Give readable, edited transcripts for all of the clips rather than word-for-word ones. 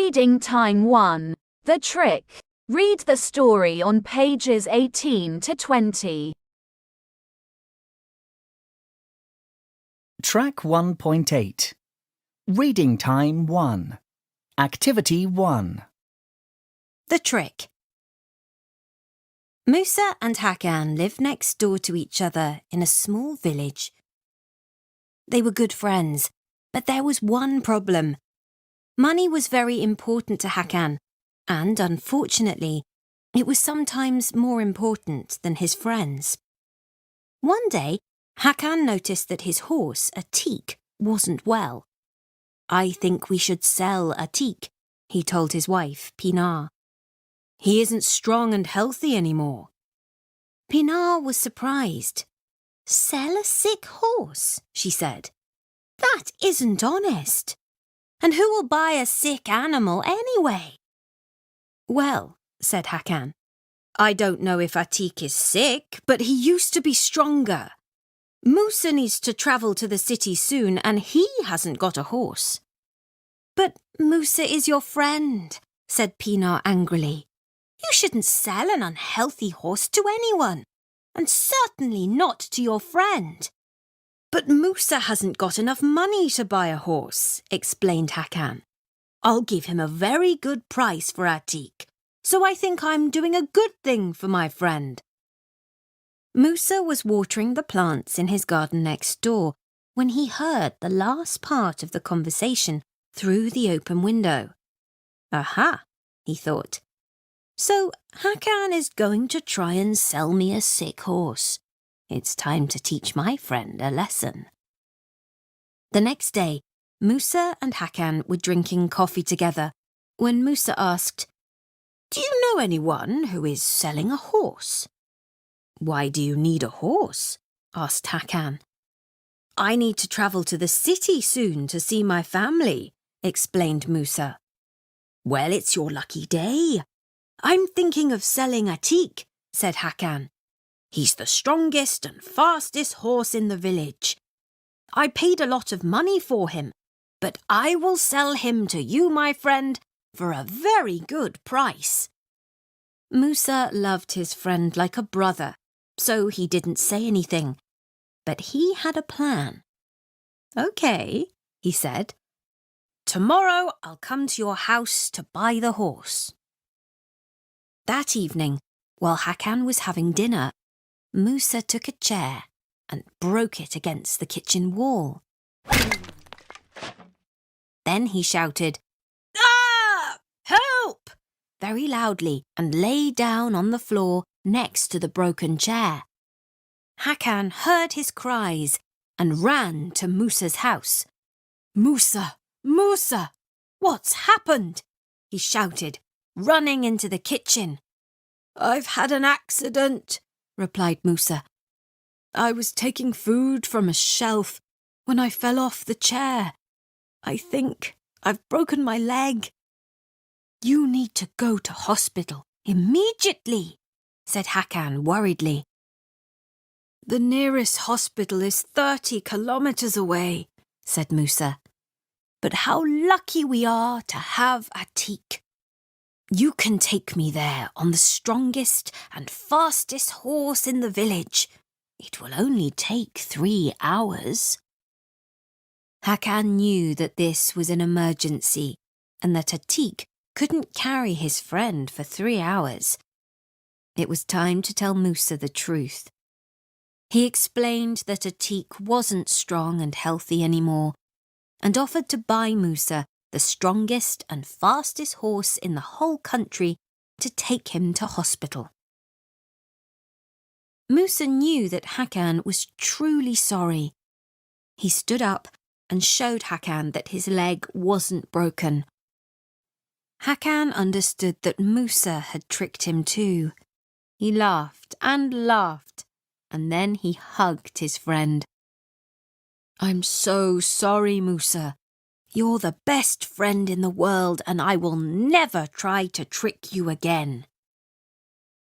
Reading Time 1. The Trick. Read the story on pages 18 to 20. Track 1.8. Reading Time 1. Activity 1. The Trick. Musa and Hakan lived next door to each other in a small village. They were good friends, but there was one problem. Money was very important to Hakan, and unfortunately, it was sometimes more important than his friends. One day, Hakan noticed that his horse, Atik, wasn't well. "I think we should sell Atik," he told his wife, Pinar. "He isn't strong and healthy anymore." Pinar was surprised. "Sell a sick horse," she said. "That isn't honest. And who will buy a sick animal anyway?" "Well," said Hakan, "I don't know if Atik is sick, but he used to be stronger. Musa needs to travel to the city soon and he hasn't got a horse." "But Musa is your friend," said Pinar angrily. "You shouldn't sell an unhealthy horse to anyone, and certainly not to your friend." "But Musa hasn't got enough money to buy a horse," explained Hakan. "I'll give him a very good price for Atik, so I think I'm doing a good thing for my friend." Musa was watering the plants in his garden next door when he heard the last part of the conversation through the open window. "Aha," he thought. "So Hakan is going to try and sell me a sick horse. It's time to teach my friend a lesson." The next day, Musa and Hakan were drinking coffee together when Musa asked, "Do you know anyone who is selling a horse?" "Why do you need a horse?" asked Hakan. "I need to travel to the city soon to see my family," explained Musa. "Well, it's your lucky day. I'm thinking of selling Atik," said Hakan. "He's the strongest and fastest horse in the village. I paid a lot of money for him, but I will sell him to you, my friend, for a very good price." Musa loved his friend like a brother, so he didn't say anything, but he had a plan. "Okay," he said. "Tomorrow I'll come to your house to buy the horse." That evening, while Hakan was having dinner, Musa took a chair and broke it against the kitchen wall. Then he shouted, "Ah! Help!" very loudly and lay down on the floor next to the broken chair. Hakan heard his cries and ran to Musa's house. "Musa! Musa! What's happened?" he shouted, running into the kitchen. "I've had an accident," replied Musa. "I was taking food from a shelf when I fell off the chair. I think I've broken my leg." "You need to go to hospital immediately," said Hakan worriedly. "The nearest hospital is 30 kilometers away," said Musa. "But how lucky we are to have Atik. You can take me there on the strongest and fastest horse in the village. It will only take 3 hours." Hakan knew that this was an emergency and that Atik couldn't carry his friend for 3 hours. It was time to tell Musa the truth. He explained that Atik wasn't strong and healthy anymore and offered to buy Musa the strongest and fastest horse in the whole country to take him to hospital. Musa knew that Hakan was truly sorry. He stood up and showed Hakan that his leg wasn't broken. Hakan understood that Musa had tricked him too. He laughed and laughed, and then he hugged his friend. "I'm so sorry, Musa. You're the best friend in the world, and I will never try to trick you again."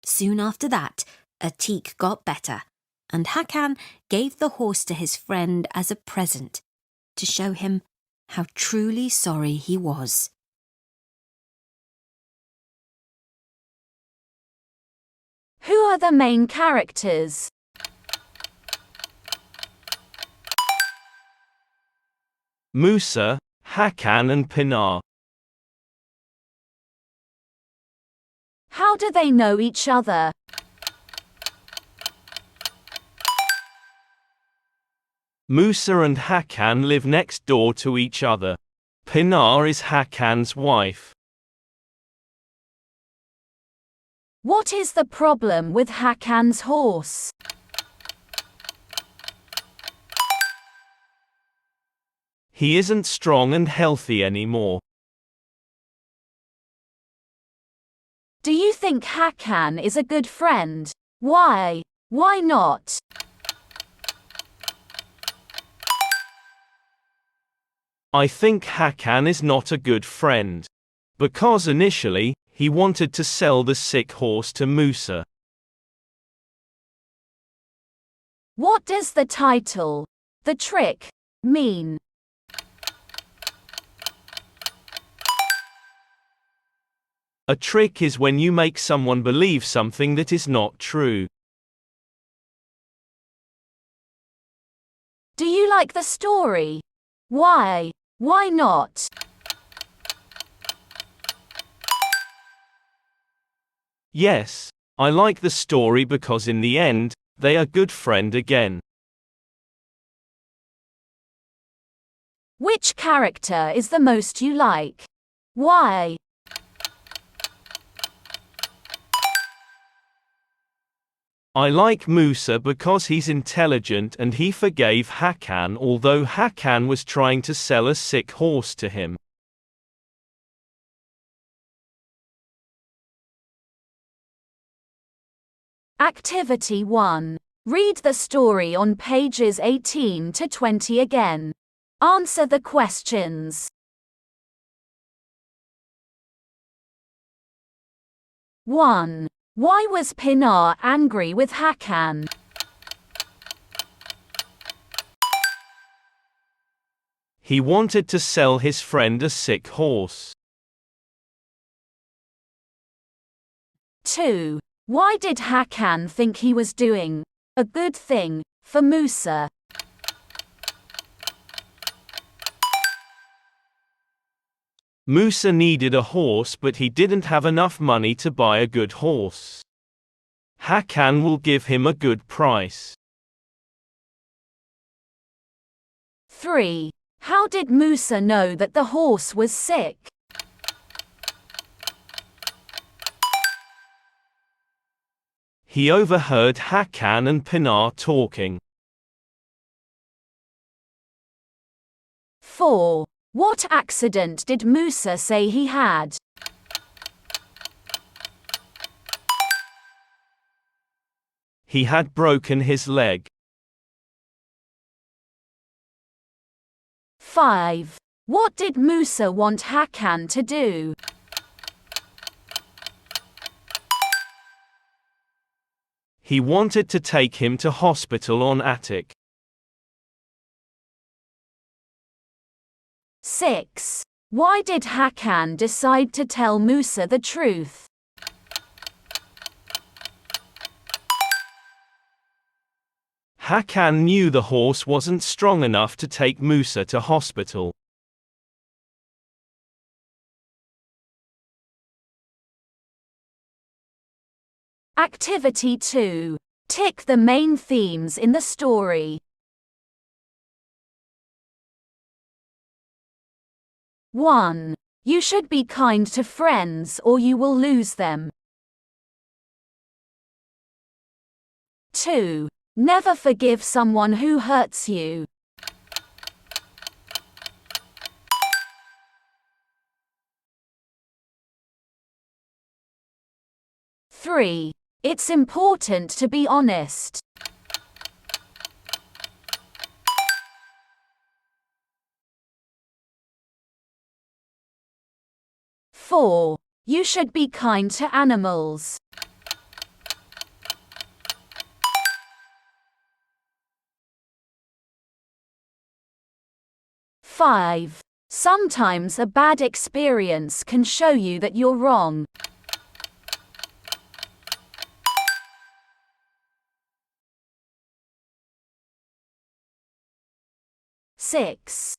Soon after that, Atik got better, and Hakan gave the horse to his friend as a present to show him how truly sorry he was. Who are the main characters? Musa, Hakan and Pinar. How do they know each other? Musa and Hakan live next door to each other. Pinar is Hakan's wife. What is the problem with Hakan's horse? He isn't strong and healthy anymore. Do you think Hakan is a good friend? Why? Why not? I think Hakan is not a good friend. Because initially, he wanted to sell the sick horse to Musa. What does the title, The Trick, mean? A trick is when you make someone believe something that is not true. Do you like the story? Why? Why not? Yes, I like the story because in the end, they are good friend again. Which character is the most you like? Why? I like Musa because he's intelligent and he forgave Hakan although Hakan was trying to sell a sick horse to him. Activity 1. Read the story on pages 18 to 20 again. Answer the questions. 1. Why was Pinar angry with Hakan? He wanted to sell his friend a sick horse. 2. Why did Hakan think he was doing a good thing for Musa? Musa needed a horse but he didn't have enough money to buy a good horse. Hakan will give him a good price. 3. How did Musa know that the horse was sick? He overheard Hakan and Pinar talking. 4. What accident did Musa say he had? He had broken his leg. 5. What did Musa want Hakan to do? He wanted to take him to hospital on Attic. 6. Why did Hakan decide to tell Musa the truth? Hakan knew the horse wasn't strong enough to take Musa to hospital. Activity 2. Tick the main themes in the story. 1. You should be kind to friends or you will lose them. 2. Never forgive someone who hurts you. 3. It's important to be honest. 4. You should be kind to animals. 5. Sometimes a bad experience can show you that you're wrong. 6.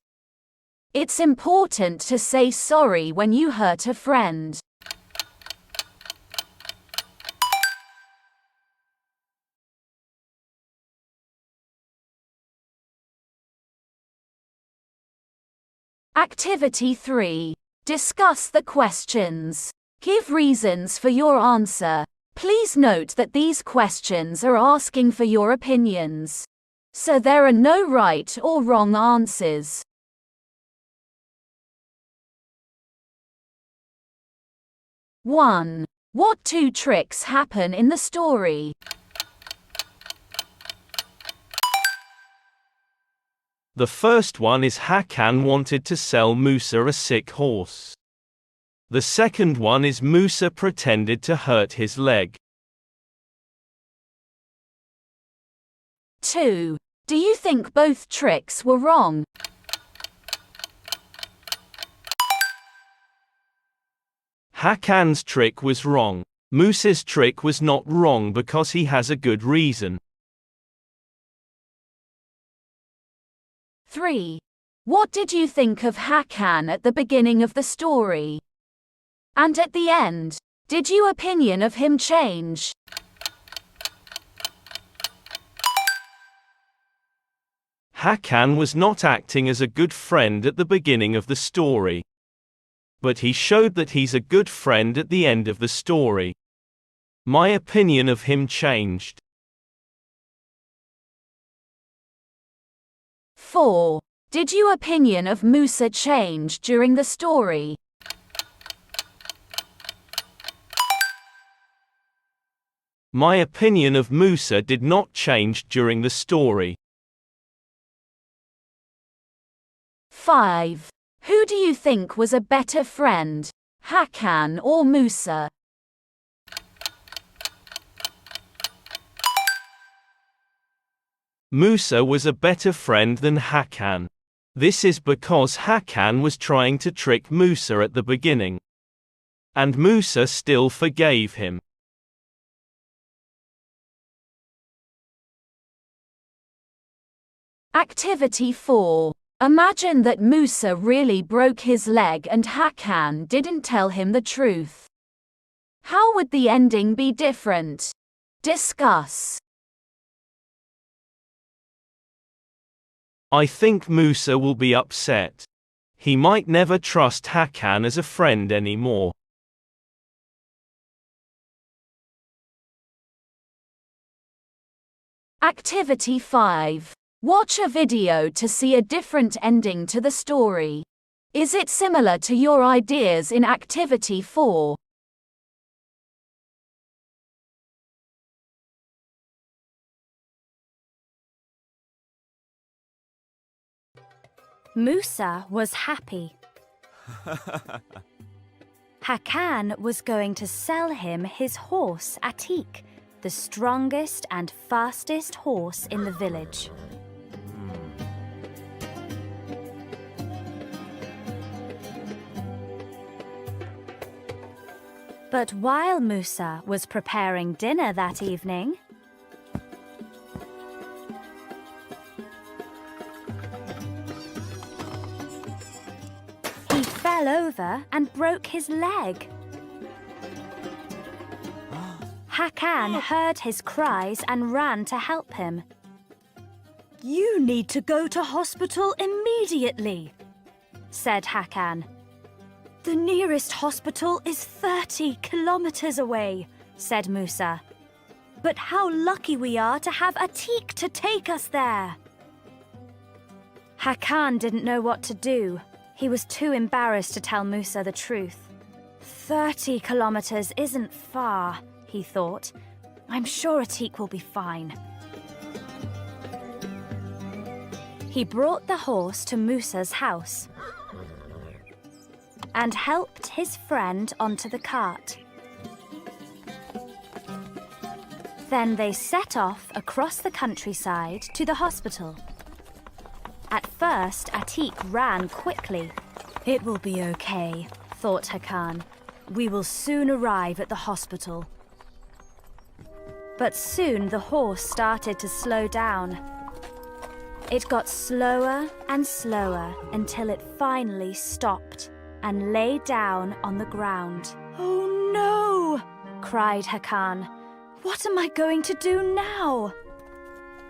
It's important to say sorry when you hurt a friend. Activity 3. Discuss the questions. Give reasons for your answer. Please note that these questions are asking for your opinions, so there are no right or wrong answers. One. What two tricks happen in the story? The first one is Hakan wanted to sell Musa a sick horse. The second one is Musa pretended to hurt his leg. 2. Do you think both tricks were wrong? Hakan's trick was wrong. Musa's trick was not wrong because he has a good reason. 3. What did you think of Hakan at the beginning of the story? And at the end, did your opinion of him change? Hakan was not acting as a good friend at the beginning of the story. But he showed that he's a good friend at the end of the story. My opinion of him changed. 4. Did your opinion of Musa change during the story? My opinion of Musa did not change during the story. 5. Who do you think was a better friend, Hakan or Musa? Musa was a better friend than Hakan. This is because Hakan was trying to trick Musa at the beginning. And Musa still forgave him. Activity 4. Imagine that Musa really broke his leg and Hakan didn't tell him the truth. How would the ending be different? Discuss. I think Musa will be upset. He might never trust Hakan as a friend anymore. Activity 5. Watch a video to see a different ending to the story. Is it similar to your ideas in Activity 4? Musa was happy. Hakan was going to sell him his horse Atik, the strongest and fastest horse in the village. But while Musa was preparing dinner that evening, he fell over and broke his leg. Hakan heard his cries and ran to help him. "You need to go to hospital immediately," said Hakan. "The nearest hospital is 30 kilometers away," said Musa. "But how lucky we are to have Atik to take us there." Hakan didn't know what to do. He was too embarrassed to tell Musa the truth. 30 kilometers isn't far, he thought. "I'm sure Atik will be fine." He brought the horse to Musa's house and helped his friend onto the cart. Then they set off across the countryside to the hospital. At first, Atik ran quickly. "It will be okay," thought Hakan. "We will soon arrive at the hospital." But soon the horse started to slow down. It got slower and slower until it finally stopped and lay down on the ground. "Oh no!" cried Hakan. "What am I going to do now?"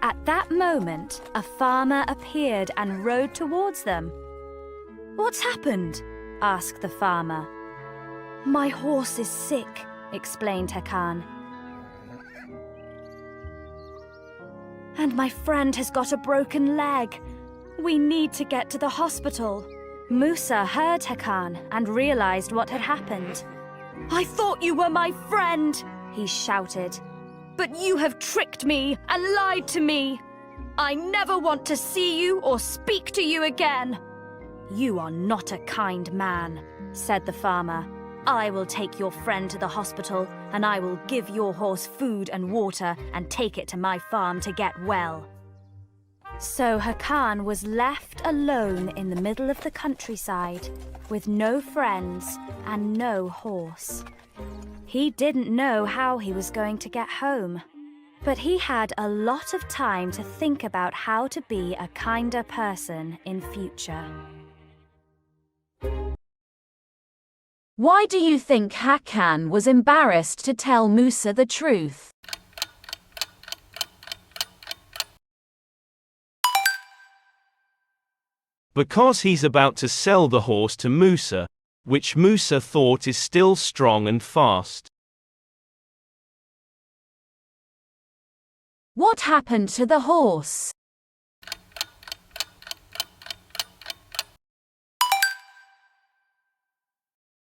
At that moment, a farmer appeared and rode towards them. "What's happened?" asked the farmer. "My horse is sick," explained Hakan. "And my friend has got a broken leg. We need to get to the hospital." Musa heard Hakan and realized what had happened. "I thought you were my friend," he shouted. "But you have tricked me and lied to me. I never want to see you or speak to you again." "You are not a kind man," said the farmer. "I will take your friend to the hospital, and I will give your horse food and water and take it to my farm to get well." So Hakan was left alone in the middle of the countryside, with no friends and no horse. He didn't know how he was going to get home, but he had a lot of time to think about how to be a kinder person in future. Why do you think Hakan was embarrassed to tell Musa the truth? Because he's about to sell the horse to Musa, which Musa thought is still strong and fast. What happened to the horse?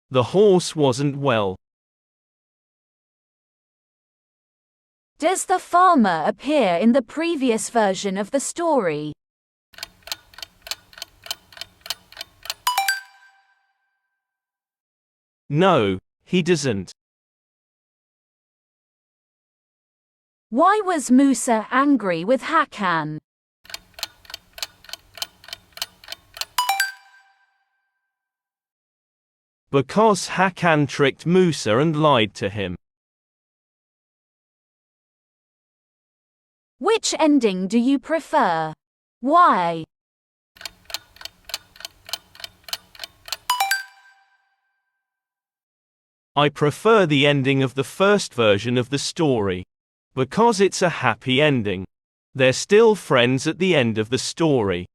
The horse wasn't well. Does the farmer appear in the previous version of the story? No, he doesn't. Why was Musa angry with Hakan? Because Hakan tricked Musa and lied to him. Which ending do you prefer? Why? I prefer the ending of the first version of the story. Because it's a happy ending. They're still friends at the end of the story.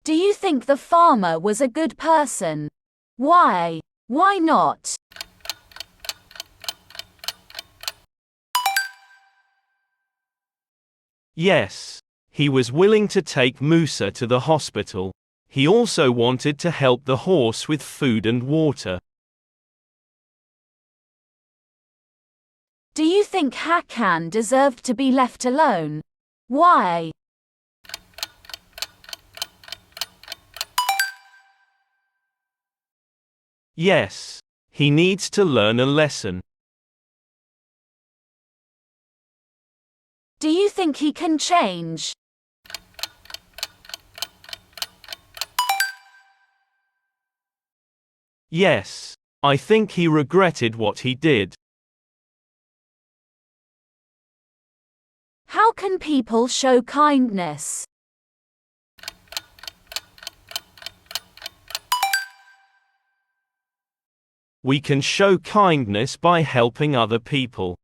Do you think the farmer was a good person? Why? Why not? Yes. He was willing to take Musa to the hospital. He also wanted to help the horse with food and water. Do you think Hakan deserved to be left alone? Why? Yes. He needs to learn a lesson. Do you think he can change? Yes. I think he regretted what he did. How can people show kindness? We can show kindness by helping other people.